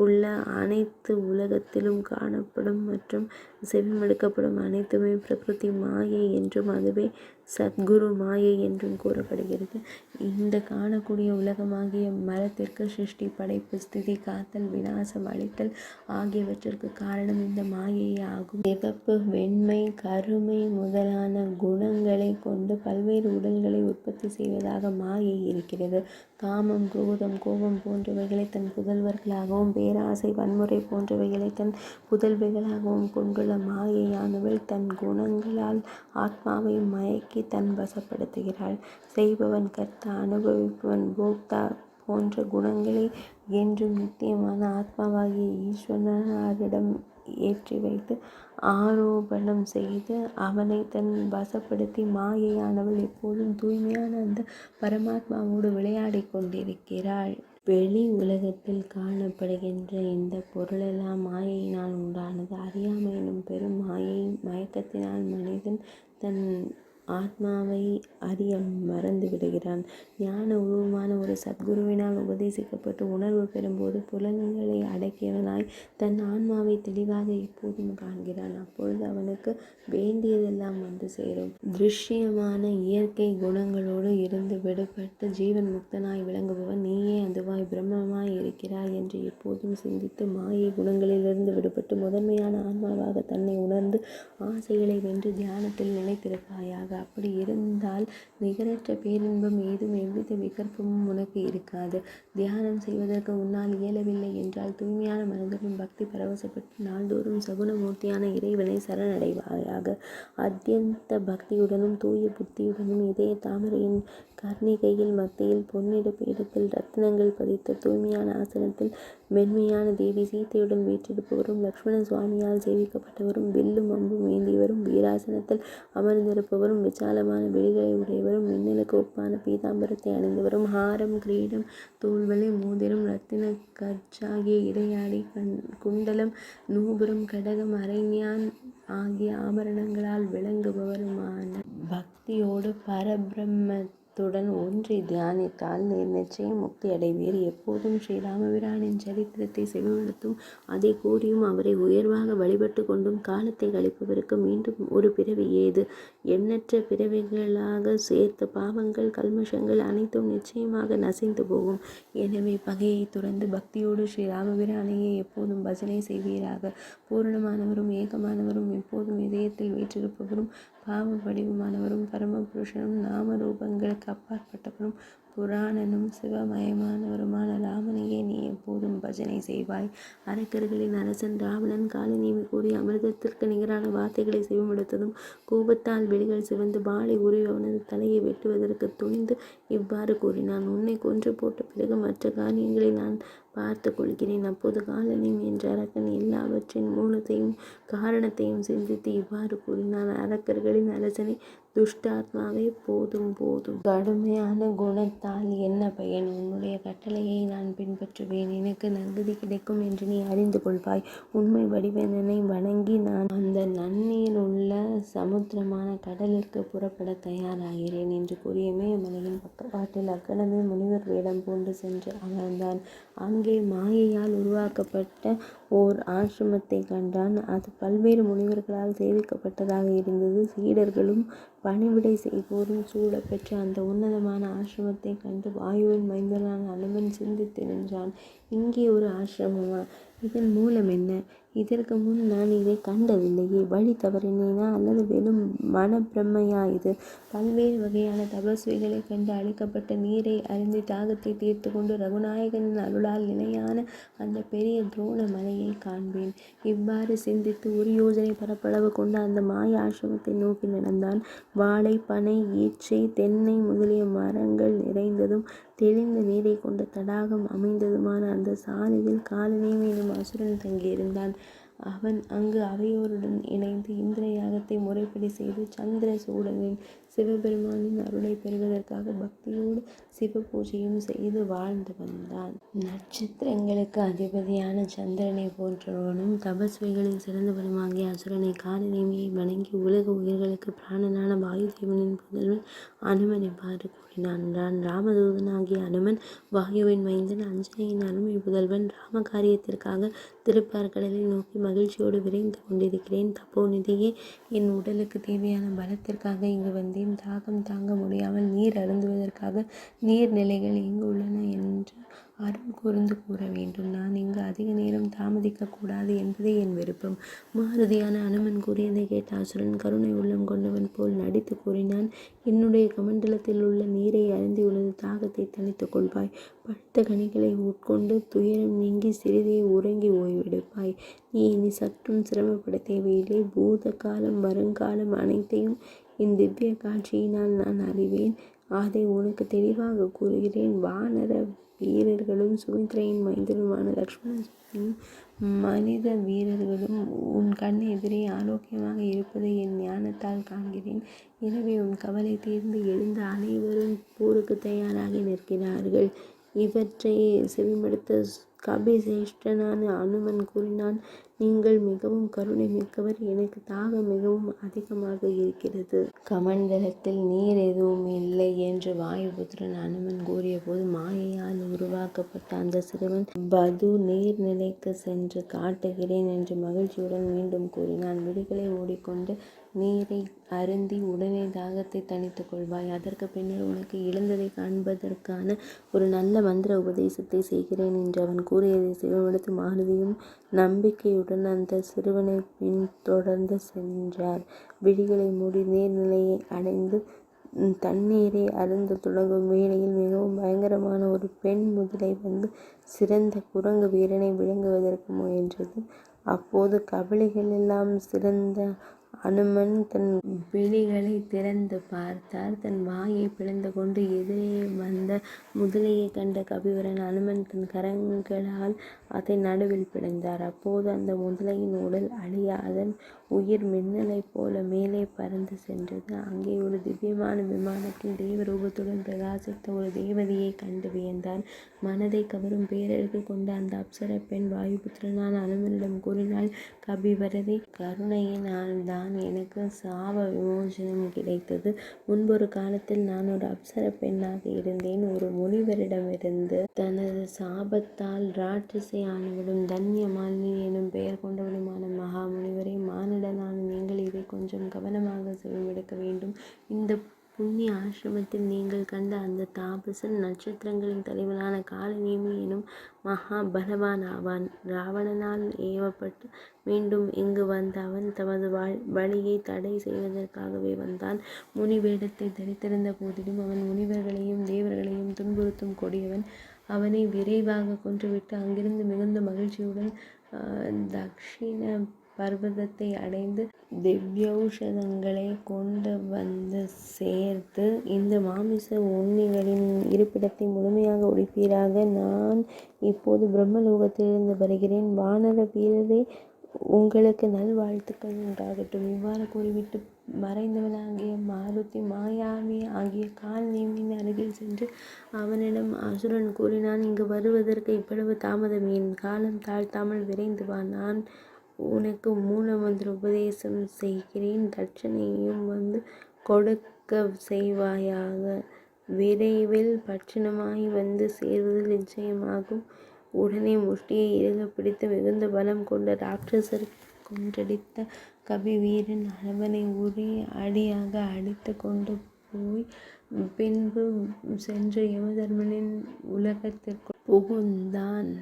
உள்ள அனைத்து உலகத்திலும் காணப்படும் மற்றும் செவிமடுக்கப்படும் அனைத்துமே பிரகிருதி மாயை என்றும் அதுவே சத்குரு மாயை என்றும் கூறப்படுகிறது. இந்த காணக்கூடிய உலகமாகிய மரத்திற்கு சிருஷ்டி, படைப்பு, ஸ்திதி, காத்தல், விநாசம், அழித்தல் ஆகியவற்றிற்கு காரணம் இந்த மாயையே ஆகும். சிவப்பு, வெண்மை, கருமை முதலான குணங்களை கொண்டு பல்வேறு உடல்களை உற்பத்தி செய்வதாக மாயை இருக்கிறது. காமம், குரோதம், கோபம் போன்றவைகளை தன் புதல்வர்களாகவும் பேராசை, வன்முறை போன்றவைகளை தன் புதல்விகளாகவும் கொண்டுள்ள மாயையானவள் தன் குணங்களால் ஆத்மாவை மயக்கி தன் வசப்படுத்துகிறாள். செய்பவன் கர்த்தா, அனுபவிப்பவன் போக்தா போன்ற குணங்களை என்றும் நித்தியமான ஆத்மாவாகிய ஈஸ்வரனிடம் ஏற்றி வைத்து ஆரோபணம் செய்து அவனை தன் வசப்படுத்தி மாயையானவள் எப்போதும் தூய்மையான அந்த பரமாத்மாவோடு விளையாடி கொண்டிருக்கிறாள். வெளி உலகத்தில் காணப்படுகின்ற இந்த பொருளெல்லாம் மாயையினால் உண்டானது. அறியாமை எனும் பெரும் மாயை மயக்கத்தினால் மனிதன் தன் ஆத்மாவை அறிய மறந்து விடுகிறான். ஞான உருவமான ஒரு சத்குருவினால் உபதேசிக்கப்பட்டு உணர்வு பெறும்போது புலன்களை அடக்கியவனாய் தன் ஆன்மாவை தெளிவாக எப்போதும் காண்கிறான். அப்பொழுது அவனுக்கு வேண்டியதெல்லாம் வந்து சேரும். திருஷ்யமான இயற்கை குணங்களோடு இருந்து விடுபட்டு ஜீவன் முக்தனாய் விளங்குபவன் நீயே அதுவாய் பிரம்மமாய் இருக்கிறாய் என்று எப்போதும் சிந்தித்து மாயை குணங்களிலிருந்து விடுபட்டு முதன்மையான ஆன்மாவாக தன்னை உணர்ந்து ஆசைகளை வென்று தியானத்தில் நிலைத்திருப்பாயாக. அப்படி இருந்தால் நிகரற்ற பேரின்பம் ஏதும் எவ்வித விகற்பமும் உனக்கு இருக்காது. தியானம் செய்வதற்கு உன்னால் இயலவில்லை என்றால் தூய்மையான மனதுடன் பக்தி பரவசப்பட்டு நாள்தோறும் சகுணமூர்த்தியான இறைவனை சரணடைவாயாக. அத்தியந்த பக்தியுடனும் தூய புத்தியுடனும் இதய தாமரையின் கர்ணிகையில் மத்தியில் பொன்னிற பீடத்தில் ரத்தினங்கள் பதித்த தூய்மையான ஆசனத்தில் மென்மையான தேவி சீத்தையுடன் வீற்றிருப்பவரும் லக்ஷ்மண சுவாமியால் சேவிக்கப்பட்டவரும் வில்லும் அம்பும் ஏந்தியவரும் வீராசனத்தில் அமர்ந்திருப்பவரும் விசாலமான விழிகளை உடையவரும் மின்னலுக்கு ஒப்பான பீதாம்பரத்தை அணிந்தவரும் ஹாரம், கிரீடம், தோள்வளை, மோதிரம், ரத்தின கச்சாகிய இடையாடை, குண்டலம், நூபுரம், கடகம், அரைஞான் ஆகிய ஆபரணங்களால் விளங்குபவருமான பக்தியோடு பரபிரம்மத்துடன் ஒன்றி தியானித்தால் நிச்சயம் முக்தி அடைவீர். எப்போதும் ஸ்ரீராமபிரானின் சரித்திரத்தை செவிமடுத்தும் அதை கூறியும் அவரை உயர்வாக வழிபட்டு கொண்டும் காலத்தை கழிப்பவருக்கு மீண்டும் ஒரு பிறவி ஏது? எண்ணற்ற பிறவிகளாக சேர்த்த பாவங்கள், கல்மஷங்கள் அனைத்தும் நிச்சயமாக நசிந்து போகும். எனவே பகையை துறந்து பக்தியோடு ஸ்ரீராமபிரானையே எப்போதும் பஜனை செய்வீராக. பூரணமானவரும் ஏகமானவரும் எப்போதும் இதயத்தில் வீற்றிருப்பவரும் பாவ வடிவமானவரும் பரமபுருஷனும் நாம ரூபங்களுக்கு அப்பாற்பட்டவரும் புராணனும் சிவமயமானவருமான ராமனையே நீ எப்போதும் பஜனை செய்வாய். அரக்கர்களின் அரசன் ராவணன் காலநீவி கூறி அமிர்தத்திற்கு நிகரான வார்த்தைகளை செவிமடுத்ததும் கோபத்தால் விழிகள் சிவந்து வாளை உருவி அவனது தலையை வெட்டுவதற்கு துணிந்து இவ்வாறு கூறினான். உன்னை கொன்று போட்ட பிறகு மற்ற காரியங்களை நான் பார்த்து கொள்கிறேன். அப்போது காலநீவி என்ற அரக்கன் எல்லாவற்றின் மூலத்தையும் காரணத்தையும் சிந்தித்து இவ்வாறு கூறினான். அரக்கர்களின் அரசனை துஷ்டாத்மாவே, போதும் போதும். கடுமையான குணத்தால் என்ன பயன்? உன்னுடைய கட்டளையை நான் பின்பற்றுவேன். எனக்கு நற்கதி கிடைக்கும் என்று நீ அறிந்து கொள்வாய். உண்மை வடிவனை வணங்கி நான் அந்த நன்னீர் உள்ள சமுத்திரமான கடலிற்கு புறப்பட தயாராகிறேன் என்று கூறிய இமயமலையின் பக்கவாட்டில் அக்கணமே முனிவர் வேடம் பூண்டு சென்று அமர்ந்தான். அங்கே மாயையால் உருவாக்கப்பட்ட ஓர் ஆசிரமத்தை கண்டான். அது பல்வேறு முனிவர்களால் சேவிக்கப்பட்டதாக இருந்தது. சீடர்களும் பணிவிடை செய்வோரும் சூழப்பெற்ற அந்த உன்னதமான ஆசிரமத்தை கண்டு வாயுவின் மைந்தனான அனுமன் சிந்தித்து நின்றான். இங்கே ஒரு ஆசிரமமா? இதன் மூலம் என்ன? இதற்கு முன் நான் இதை கண்டதில்லையே. வழி தவறினேனா அல்லது வெறும் மனப்பிரமையா இது? பல்வேறு வகையான தபஸ்விகளை கண்டு அளிக்கப்பட்ட நீரை அருந்தி தாகத்தை தீர்த்து கொண்டு ரகுநாயகனின் அருளால் நிலையான அந்த பெரிய துரோண மலையை காண்பேன். இவ்வாறு சிந்தித்து ஒரு யோஜனை பரப்பளவு கொண்ட அந்த மாய ஆசிரமத்தை நோக்கி நடந்தான். வாழை, பனை, ஈச்சை, தென்னை முதலிய மரங்கள் நிறைந்ததும் தெளிந்த நீரை கொண்ட தடாகம் அமைந்ததுமான அந்த சாலையில் காலநீவி எனும் அசுரன் தங்கியிருந்தான். அவன் அங்கு அவையோருடன் இணைந்து இந்திர யாகத்தை முறைப்படி செய்து சந்திர சூடனின் சிவபெருமானின் அருளை பெறுவதற்காக பக்தியோடு சிவ பூஜையும் செய்து வாழ்ந்து வந்தான். நட்சத்திரங்களுக்கு அதிபதியான சந்திரனை போன்றவனும் தபஸ்விகளில் சிறந்தவனுமாகிய அசுரனை காலநேமியை வணங்கி உலக உயிர்களுக்கு பிராணனான வாயுதேவனின் புதல்வன் அனுமன் இவ்வாறு கூறினான். ராமதூதனாகிய அனுமன் வாயுவின் மைந்தன், அஞ்சனையின் அருமை புதல்வன். ராம காரியத்திற்காக திருப்பார்கடலை நோக்கி மகிழ்ச்சியோடு விரைந்து கொண்டிருக்கிறேன். தப்போநிதியே, என் உடலுக்கு தேவையான பலத்திற்காக இங்கு வந்தேன். தாகம் தாங்க முடியாமல் நீர் அருந்துவதற்காக நீர்நிலைகள் எங்கு உள்ளன என்று அருள் கூர்ந்து கூற வேண்டும். நான் இங்கு அதிக நேரம் தாமதிக்க கூடாது என்பதே என் விருப்பம். மாருதியான அனுமன் கூறியதை கேட்ட அசுரன் கருணை உள்ளம் கொண்டவன் போல் நடித்து கூறினான். என்னுடைய கமண்டலத்தில் உள்ள நீரை அருந்தி உனது தாகத்தை தணித்துக் கொள்வாய். பழுத்த கனிகளை உட்கொண்டு துயரம் நீங்கி சிறிதே உறங்கி ஓய்வெடுப்பாய். நீ இனி சற்றும் சிரமப்பட தேவையில்லை. பூத காலம் வருங்காலம் அனைத்தையும் என் திவ்ய காட்சியினால் நான் அறிவேன். அதை உனக்கு தெளிவாக கூறுகிறேன். வானர வீரர்களும் சுமித்ரையின் மைந்தனுமான லக்ஷ்மணனும் மனித வீரர்களும் உன் கண் எதிரே ஆரோக்கியமாக இருப்பதை என் ஞானத்தால் காண்கிறேன். எனவே உன் கவலை தீர்ந்து எழுந்த அனைவரும் போருக்கு தயாராகி நிற்கிறார்கள். இவற்றை செவிமடுத்த கபிசிரேஷ்டனான அனுமன் கூறினான். நீங்கள் மிகவும் கருணை மிக்கவர். எனக்கு தாகம் மிகவும் அதிகமாக இருக்கிறது. கமண்டலத்தில் நீர் எதுவும் இல்லை என்று வாயுபுத்திரன் அனுமன் கூறிய போது மாயையால் உருவாக்கப்பட்ட அந்த சிறுவன் பது நீர்நிலைக்கு சென்று காட்டுகிறேன் என்று மகிழ்ச்சியுடன் மீண்டும் கூறினான். விழிகளை ஓடிக்கொண்டு நீரை அருந்தி உடனே தாகத்தை தணித்துக் கொள்வாய். அதற்கு பின்னர் உனக்கு இழந்ததை காண்பதற்கான ஒரு நல்ல மந்திர உபதேசத்தை செய்கிறேன் என்று அவன் கூறியதை செவிமடுத்து மாருதியும் நம்பிக்கையுடன் அந்த சிறுவனை பின்தொடர்ந்து சென்றார். விழிகளை மூடி நீர்நிலையை அடைந்து தண்ணீரை அருந்த தொடங்கும் வேளையில் மிகவும் பயங்கரமான ஒரு பெண் முதலை வந்து சிறந்த குரங்கு வீரனை விழுங்குவதற்கு முயன்றது. அப்போது கவலைகள் எல்லாம் சிறந்த அனுமன் தன் விழிகளை திறந்து பார்த்தார். தன் வாயை பிளந்து கொண்டு எதிரே வந்த முதலையை கண்ட கபிவரன் அனுமன் தன் கரங்களால் அதை நடுவில் பிளந்தார். அப்போது அந்த முதலையின் உடல் அழிய அதன் உயிர் மின்னலை போல மேலே பறந்து சென்றது. அங்கே ஒரு திவ்யமான விமானத்தில் தேவரூபத்துடன் பிரகாசித்த ஒரு தேவதையை கண்டு வியந்தார். மனதை கவரும் பேரழகு கொண்ட அந்த அப்சர பெண் வாயுபுத்திரனான அனுமனிடம் கூறினாள். கபிவரரே, கருணையினால் தான் எனக்கு சாப விமோசனம் கிடைத்தது. முன்பொரு காலத்தில் நான் ஒரு அப்சர பெண்ணாக இருந்தேன். ஒரு முனிவரிடமிருந்து தனது சாபத்தால் ராட்சசி ஆனவளும் தன்யமாலினி எனும் பெயர் கொண்டவளுமான மகா முனிவரை, மானிடனான நீங்கள் இதை கொஞ்சம் கவனமாக செவிமடுக்க வேண்டும். இந்த புண்ணிய ஆசிரமத்தில் நீங்கள் கண்ட அந்த தாபசன் நட்சத்திரங்களின் தலைவனான காலநேமி எனும் மகா பலவான் ஆவான். ராவணனால் ஏவப்பட்டு மீண்டும் இங்கு வந்த அவன் தமது வழியை தடை செய்வதற்காகவே வந்தான். முனி வேடத்தை தரித்திருந்த போதிலும் அவன் முனிவர்களையும் தேவர்களையும் துன்புறுத்தும் கொடியவன். அவனை விரைவாக கொன்றுவிட்டு அங்கிருந்து மிகுந்த மகிழ்ச்சியுடன் தக்ஷிண பர்வதத்தை அடைந்து திவ்யௌஷதங்களை கொண்டு வந்து சேர்த்து இந்த மாமிச உண்ணிகளின் இருப்பிடத்தை முழுமையாக ஒழிப்பீராக. நான் இப்போது பிரம்மலோகத்திலிருந்து வருகிறேன். வானர வீரரே, உங்களுக்கு நல்வாழ்த்துக்கள் உண்டாகட்டும். இவ்வாறு கூறிவிட்டு மறைந்தவனாகிய மாருதி மாயாவி ஆகிய காலநேமியின் அருகில் சென்று அவனிடம் அசுரன் கூறினான். இங்கு வருவதற்கு இவ்வளவு தாமதம் ஏன்? காலம் தாழ்த்தாமல் விரைந்து வா. நான் உனக்கு மூலமந்திர உபதேசம் செய்கிறேன். தட்சணையும் வந்து கொடுக்க செய்வாயாக. விரைவில் பட்சணமாய் வந்து சேர்வது நிச்சயமாகும். உடனே முஷ்டியை இறுக பிடித்து மிகுந்த பலம் கொண்ட ராட்சசர் கொன்றடித்த கபி வீரன் அவனை ஒரே அடியாக அடித்து கொண்டு போய் பின்பு சென்று யமதர்மனின் உலகத்திற்கு புகுந்தான்.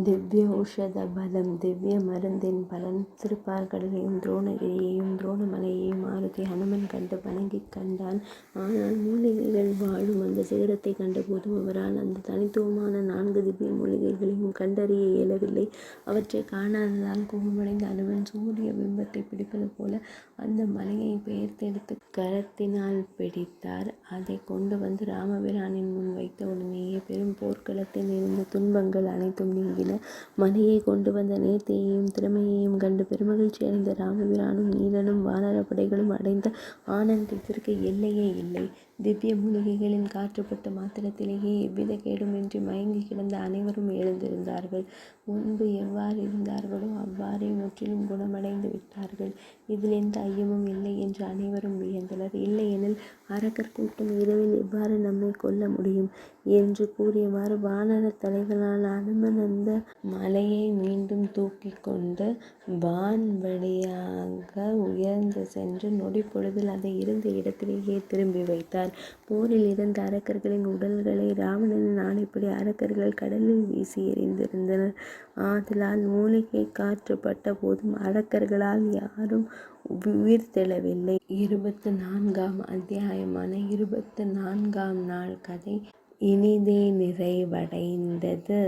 திவ்ய ஔஷத பலம், திவ்ய மருந்தின் பலன். திருப்பார்கடலையும் துரோணகிரியையும் துரோணமலையையும் மாருதி ஹனுமன் கண்டு வணங்கி கண்டான். ஆனால் மூலிகைகள் வாழும் அந்த சிகரத்தை கண்டபோதும் அவரால் அந்த தனித்துவமான 4 திவ்ய மூலிகைகளையும் கண்டறிய இயலவில்லை. அவற்றை காணாததால் கோபமடைந்த அனுமன் சூரிய பிம்பத்தை பிடிப்பது போல அந்த மலையை பெயர்த்தெடுத்து கரத்தினால் பிடித்தார். அதை கொண்டு வந்து ராமபிரானின் முன் வைத்த உடனேயே பெரும் போர்க்களத்தில் இருந்த துன்பங்கள் அனைத்தும் நீங்கின. உண்டாகின. மலையை கொண்டு வந்த நேர்த்தியையும் திறமையையும் கண்டு பெருமகிழ்ச்சி அடைந்த ராமபிரானும் நீலனும் வானரப் படைகளும் அடைந்த ஆனந்தத்திற்கு எல்லையே இல்லை. திவ்ய மூலிகைகளின் காற்றுப்பட்ட மாத்திரத்திலேயே எவ்வித கேடுமின்றி மயங்கி கிடந்த அனைவரும் எழுந்திருந்தார்கள். முன்பு எவ்வாறு இருந்தார்களோ அவ்வாறே முற்றிலும் குணமடைந்து விட்டார்கள். இதில் எந்த ஐயமும் இல்லை என்று அனைவரும் வியந்தனர். இல்லையெனில் அரக்கர் கூட்டம் இரவில் எவ்வாறு நம்மை கொல்ல முடியும் என்று கூறியவாறு வானரத் தலைவனான அனுமன் அந்த மலையை மீண்டும் தூக்கி கொண்டு வான்வழியாக உயர்ந்து சென்று நொடி பொழுதில் அதை இருந்த இடத்திலேயே திரும்பி வைத்தார். போரில் இருந்த அரக்கர்களின் உடல்களை ராவணனின் ஆணைப்படி அரக்கர்கள் கடலில் வீசி எறிந்திருந்தனர். ஆதலால் மூலிகை காற்று பட்ட போதும் அரக்கர்களால் யாரும் உயிர்த்தெழவில்லை. 24ஆம் அத்தியாயமான 24ஆம் நாள் கதை இனிதே நிறைவடைந்தது.